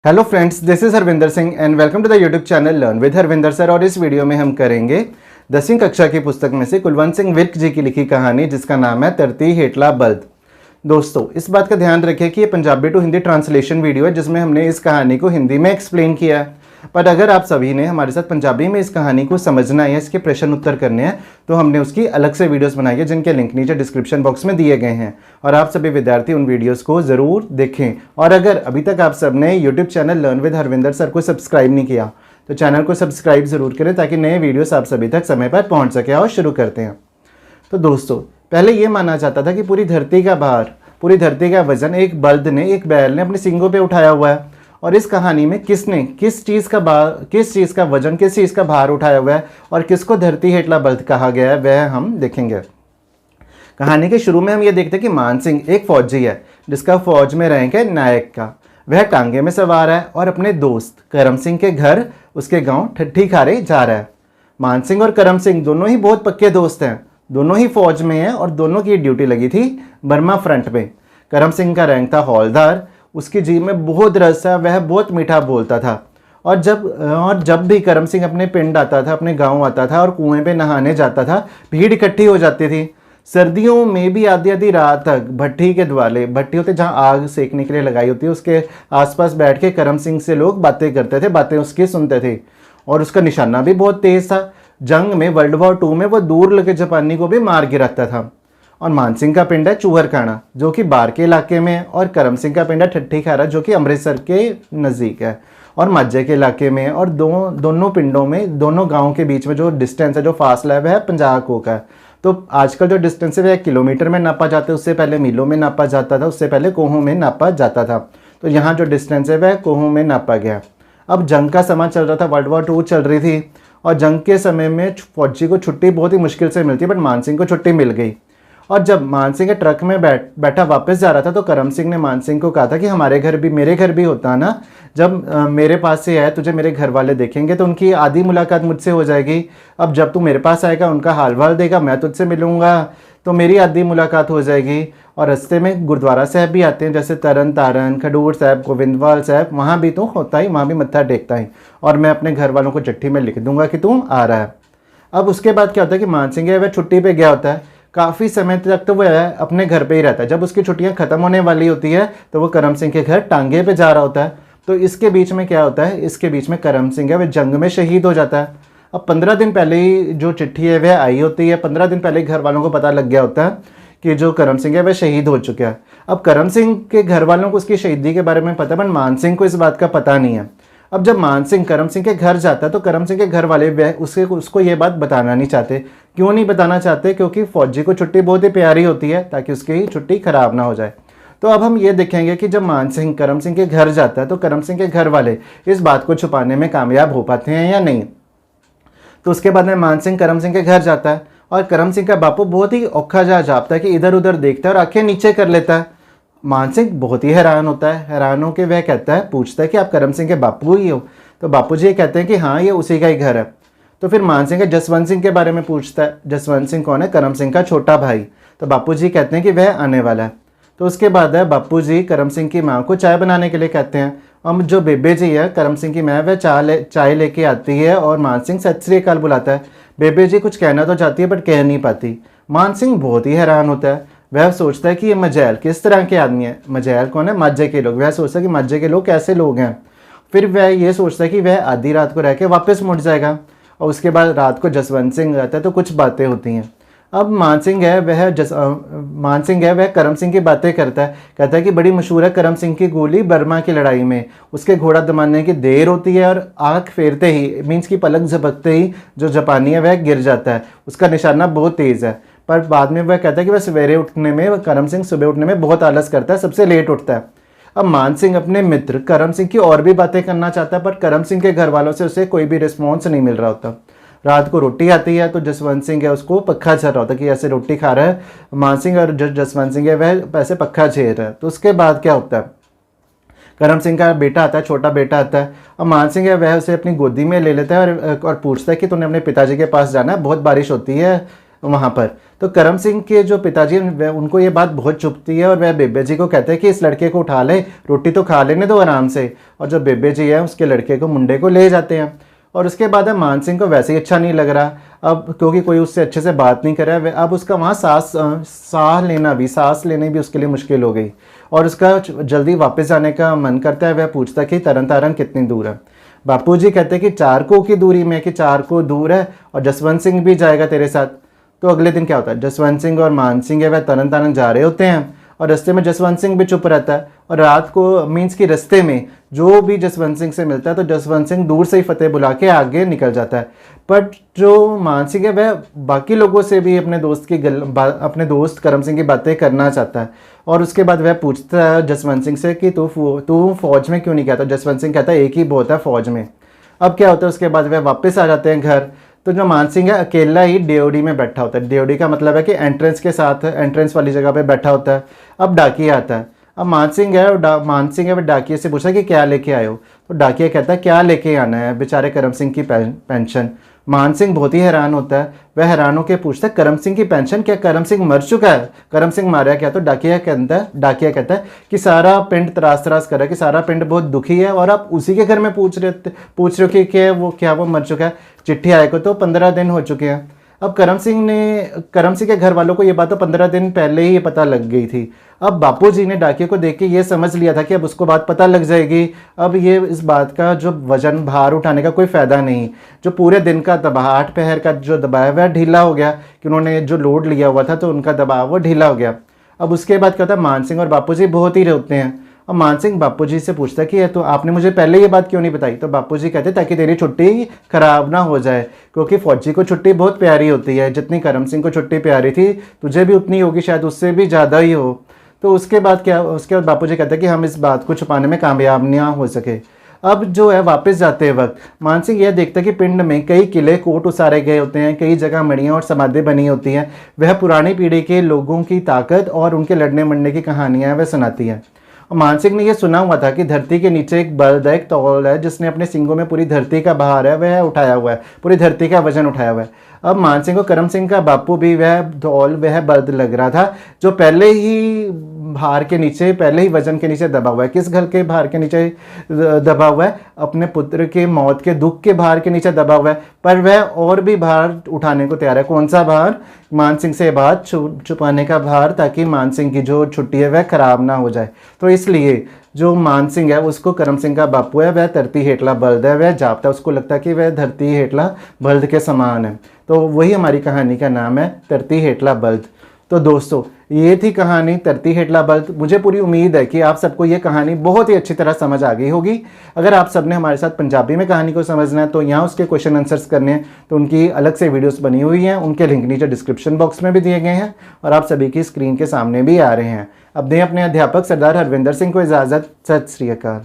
Hello friends, this is Harvinder Singh and welcome to the YouTube channel learn with Harvinder sir. और इस video में हम करेंगे 10वीं कक्षा की पुस्तक में से कुलवंत सिंह विर्क जी की लिखी कहानी जिसका नाम है धरती हेठला बल्द। दोस्तों, इस बात का ध्यान रखें कि ये Punjabi to Hindi translation video है जिसमें हमने इस कहानी को हिंदी में एक्सप्लेन किया है। पर अगर आप सभी ने हमारे साथ पंजाबी में इस कहानी को समझना है, इसके प्रश्न उत्तर करने हैं, तो हमने उसकी अलग से वीडियोस बनाई है जिनके लिंक नीचे डिस्क्रिप्शन बॉक्स में दिए गए हैं। और आप सभी विद्यार्थी उन वीडियोस को ज़रूर देखें। और अगर अभी तक आप सबने YouTube channel learn with Harvinder sir को सब्सक्राइब नहीं किया तो चैनल को सब्सक्राइब ज़रूर करें ताकि नए वीडियोस आप सभी तक समय पर पहुँच सके। और शुरू करते हैं। तो दोस्तों, पहले ये माना जाता था कि पूरी धरती का भार, पूरी धरती का वजन एक बल्द ने, एक बैल ने अपने सींगों पे उठाया हुआ है। और इस कहानी में किसने किस चीज़ का वजन, किस चीज़ का भार उठाया हुआ है और किसको धरती हेठला बल्द कहा गया है, वह हम देखेंगे। कहानी के शुरू में हम ये देखते हैं कि मान सिंह एक फौजी है जिसका फौज में रैंक है नायक का। वह टांगे में सवार है और अपने दोस्त करम सिंह के घर, उसके गांव ठट्ठी खारे जा रहा है। मान सिंह और करम सिंह दोनों ही बहुत पक्के दोस्त हैं, दोनों ही फौज में हैं और दोनों की ड्यूटी लगी थी बर्मा फ्रंट में। करम सिंह का रैंक था हौलदार, उसकी जीभ में बहुत रस था, वह बहुत मीठा बोलता था। और जब भी करम सिंह अपने पिंड आता था, अपने गांव आता था और कुएं पे नहाने जाता था, भीड़ इकट्ठी हो जाती थी। सर्दियों में भी आधी आधी रात तक भट्टी के द्वाले, भट्टी होते जहाँ आग सेकने के लिए लगाई होती है, उसके आसपास बैठ के करम सिंह से लोग बातें करते थे, बातें उसकी सुनते थे। और उसका निशाना भी बहुत तेज था। जंग में वर्ल्ड वॉर 2 में वो दूर लगे जापानी को भी मार गिराता था। और मान सिंह का पिंड है चूहरखाना जो कि बार के इलाके में है, और करम सिंह का पिंड है ठट्ठी खारा जो कि अमृतसर के नज़दीक है और माझे के इलाके में है। और दोनों पिंडों में, दोनों गाँव के बीच में जो डिस्टेंस है, जो फासला है, वह 50 कोह का है। तो आजकल जो डिस्टेंस है वह किलोमीटर में नापा जाता है, उससे पहले मीलों में नापा जाता था, उससे पहले कोहों में नापा जाता था। तो यहाँ जो डिस्टेंस है वह कोहों में नापा गया। अब जंग का समय चल रहा था, वर्ल्ड वॉर 2 चल रही थी और जंग के समय में फौजी को छुट्टी बहुत ही मुश्किल से मिलती है, बट मान सिंह को छुट्टी मिल गई। और जब मान सिंह के ट्रक में बैठा वापस जा रहा था तो करम सिंह ने मान सिंह को कहा था कि मेरे घर भी होता ना, जब मेरे पास से आए तुझे मेरे घर वाले देखेंगे तो उनकी आधी मुलाकात मुझसे हो जाएगी। अब जब तू मेरे पास आएगा, उनका हाल वाल देगा, मैं तुझसे मिलूंगा तो मेरी आधी मुलाकात हो जाएगी। और रास्ते में गुरुद्वारा साहब भी आते हैं, जैसे तरन तारण, खडूर साहब, गोविंदवाल साहब, वहाँ भी तू होता ही, वहाँ भी मत्था टेकता ही। और मैं अपने घर वालों को चिट्ठी में लिख दूंगा कि तू आ रहा है। अब उसके बाद क्या होता है कि मान सिंह वह छुट्टी पे गया होता है। काफ़ी समय तक तो वह अपने घर पे ही रहता है। जब उसकी छुट्टियां खत्म होने वाली होती है तो वो करम सिंह के घर टांगे पे जा रहा होता है। तो इसके बीच में क्या होता है, इसके बीच में करम सिंह है वह जंग में शहीद हो जाता है। अब 15 दिन पहले ही जो चिट्ठी है वह आई होती है, 15 दिन पहले घर वालों को पता लग गया होता है कि जो करम सिंह है वह शहीद हो चुका है। अब करम सिंह के घर वालों को उसकी शहीदी के बारे में पता है, पर मान सिंह को इस बात का पता नहीं है। अब जब मान सिंह करम सिंह के घर जाता है तो करम सिंह के घर वाले उसको ये बात बताना नहीं चाहते। क्यों नहीं बताना चाहते? क्योंकि फौजी को छुट्टी बहुत ही प्यारी होती है ताकि उसकी छुट्टी खराब ना हो जाए। तो अब हम ये देखेंगे कि जब मान सिंह करम सिंह के घर जाता है तो करम सिंह के घर वाले इस बात को छुपाने में कामयाब हो पाते हैं या नहीं। तो उसके बाद में मान सिंह करम सिंह के घर जाता है और करम सिंह का बापू बहुत ही औखा जा जापता है कि इधर उधर देखता है और आंखें नीचे कर लेता है। मान सिंह बहुत ही हैरान होता है। हैरान होकर वह कहता है, पूछता है कि आप करम सिंह के बापू ही हो? तो बापू जी कहते हैं कि हाँ, ये उसी का ही घर है। तो फिर मान सिंह जसवंत सिंह के बारे में पूछता है। जसवंत सिंह कौन है? करम सिंह का छोटा भाई। तो बापू जी कहते हैं कि वह आने वाला है। तो उसके बाद है बापू जी करम सिंह की माँ को चाय बनाने के लिए कहते हैं। अब जो बेबे जी है करम सिंह की माँ, वह चाय लेके आती है और मान सिंह सत श्री अकाल बुलाता है। बेबे जी कुछ कहना तो चाहती है बट कह नहीं पाती। मान सिंह बहुत ही हैरान होता है। वह सोचता है कि ये मजैल किस तरह के आदमी है। मजैल कौन है? माझे के लोग। वह सोचता है कि माझे के लोग कैसे लोग हैं। फिर वह ये सोचता है कि वह आधी रात को रह के वापस मुड़ जाएगा। और उसके बाद रात को जसवंत सिंह रहता है तो कुछ बातें होती हैं। अब मान सिंह है वह करम सिंह की बातें करता है। कहता है कि बड़ी मशहूर है करम सिंह की गोली बर्मा की लड़ाई में। उसके घोड़ा दमाने की देर होती है और आँख फेरते ही, मीन्स की पलक झपकते ही जो जापानी है वह गिर जाता है। उसका निशाना बहुत तेज़ है। पर बाद में वह कहता है कि करम सिंह सुबह उठने में बहुत आलस करता है, सबसे लेट उठता है। अब मान सिंह अपने मित्र करम सिंह की और भी बातें करना चाहता है, पर करम सिंह के घर वालों से उसे कोई भी रिस्पॉन्स नहीं मिल रहा होता। रात को रोटी आती है तो जसवंत सिंह है उसको पक्का झेल रहा होता है कि ऐसे रोटी खा रहा है मान सिंह, और जसवंत सिंह है वह ऐसे पक्का झेल रहा है। तो उसके बाद क्या होता है, करम सिंह का बेटा आता है, छोटा बेटा आता है। अब मान सिंह है वह उसे अपनी गोदी में ले लेता है और पूछता है कि तूने अपने पिताजी के पास जाना है, बहुत बारिश होती है वहाँ पर। तो करम सिंह के जो पिताजी हैं उनको ये बात बहुत चुभती है और वह बेबे जी को कहते हैं कि इस लड़के को उठा ले, रोटी तो खा लेने दो आराम से। और जो बेबे जी है उसके लड़के को, मुंडे को ले जाते हैं। और उसके बाद है मान सिंह को वैसे ही अच्छा नहीं लग रहा अब, क्योंकि कोई उससे अच्छे से बात नहीं कर रहा है। अब उसका वहाँ सांस लेने भी उसके लिए मुश्किल हो गई और उसका जल्दी वापस जाने का मन करता है। वह पूछता है कि तरन तारण कितनी दूर है। बापूजी कहते हैं कि 4 कोह की दूरी में, कि 4 कोह दूर है और जसवंत सिंह भी जाएगा तेरे साथ। तो अगले दिन क्या होता है, जसवंत सिंह और मान सिंह है वह तरन तारण जा रहे होते हैं और रास्ते में जसवंत सिंह भी चुप रहता है। और रात को मीन्स कि रास्ते में जो भी जसवंत सिंह से मिलता है तो जसवंत सिंह दूर से ही फतेह बुला के आगे निकल जाता है। बट जो मान सिंह है वह बाकी लोगों से भी अपने दोस्त करम सिंह की बातें करना चाहता है। और उसके बाद वह पूछता है जसवंत सिंह से कि तू फौज में क्यों नहीं गया। तो जसवंत सिंह कहता है एक ही बहुत है फौज में। अब क्या होता है, उसके बाद वह वापस आ जाते हैं घर। तो जो मान सिंह है अकेला ही डेओडी में बैठा होता है। डेओडी का मतलब है कि एंट्रेंस वाली जगह पे बैठा होता है। अब डाकिया आता है। अब मान सिंह है वह डाकिया से पूछा कि क्या लेके आए हो। तो डाकिया कहता है क्या लेके आना है, बेचारे करम सिंह की पेंशन। मान सिंह बहुत ही हैरान होता है। वह हैरान होकर पूछता है करम सिंह की पेंशन, क्या करम सिंह मर चुका है, करम सिंह मारा क्या। तो डाकिया कहता है कि सारा पिंड त्रास कर रहा है, कि सारा पिंड बहुत दुखी है और आप उसी के घर में पूछ रहे हो कि क्या वो मर चुका है। चिट्ठी आए को तो 15 दिन हो चुके हैं। अब करम सिंह के घर वालों को ये बात तो 15 दिन पहले ही पता लग गई थी। अब बापूजी ने डाकिया को देख के ये समझ लिया था कि अब उसको बात पता लग जाएगी। अब ये इस बात का जो वजन भार उठाने का कोई फ़ायदा नहीं। जो पूरे दिन का दबाव, 8 पहर का जो दबाव है वह ढीला हो गया, कि उन्होंने जो लोड लिया हुआ था तो उनका दबाव वो ढीला हो गया। अब उसके बाद क्या होता है, मान सिंह और बापूजी बहुत ही रोते हैं। और मान सिंह बापूजी से पूछता है कि तो आपने मुझे पहले ये बात क्यों नहीं बताई। तो बापूजी कहते ताकि तेरी छुट्टी खराब ना हो जाए, क्योंकि फौजी को छुट्टी बहुत प्यारी होती है। जितनी करम सिंह को छुट्टी प्यारी थी तुझे भी उतनी होगी, शायद उससे भी ज़्यादा ही हो। तो उसके बाद बापूजी कहते हैं कि हम इस बात को छुपाने में कामयाब ना हो सके। अब जो है वापस जाते वक्त मान सिंह यह देखता है कि पिंड में कई किले कोट उसारे गए होते हैं, कई जगह मड़ियाँ और समाधि बनी होती हैं। वह पुरानी पीढ़ी के लोगों की ताकत और उनके लड़ने मरने की कहानियाँ वह सुनाती हैं। और मान सिंह ने यह सुना हुआ था कि धरती के नीचे एक बल्द है, एक तौल है, जिसने अपने सिंगों में पूरी धरती का भार है वह उठाया हुआ है, पूरी धरती का वजन उठाया हुआ है। अब मान सिंह को करम सिंह का बापू भी वह बल्द लग रहा था, जो पहले ही वजन के नीचे दबा हुआ है। किस घर के भार के नीचे दबा हुआ है, अपने पुत्र के मौत के दुख के भार के नीचे दबा हुआ है। पर वह और भी भार उठाने को तैयार है। कौन सा भार, मान सिंह से बात छुपाने का भार, ताकि मान सिंह की जो छुट्टी है वह खराब ना हो जाए। तो इसलिए जो मान सिंह है उसको करम सिंह का बापू है वह धरती हेठला बल्द है, वह जापता, उसको लगता है कि वह धरती हेठला बल्द के समान है। तो वही हमारी कहानी का नाम है, धरती हेठला बल्द। तो दोस्तों ये थी कहानी धरती हेठला बल्द। मुझे पूरी उम्मीद है कि आप सबको ये कहानी बहुत ही अच्छी तरह समझ आ गई होगी। अगर आप सबने हमारे साथ पंजाबी में कहानी को समझना है तो यहाँ उसके क्वेश्चन आंसर्स करने हैं, तो उनकी अलग से वीडियोस बनी हुई हैं, उनके लिंक नीचे डिस्क्रिप्शन बॉक्स में भी दिए गए हैं और आप सभी की स्क्रीन के सामने भी आ रहे हैं। अब दें अपने अध्यापक सरदार हरविंदर सिंह को इजाज़त। सत श्री अकाल।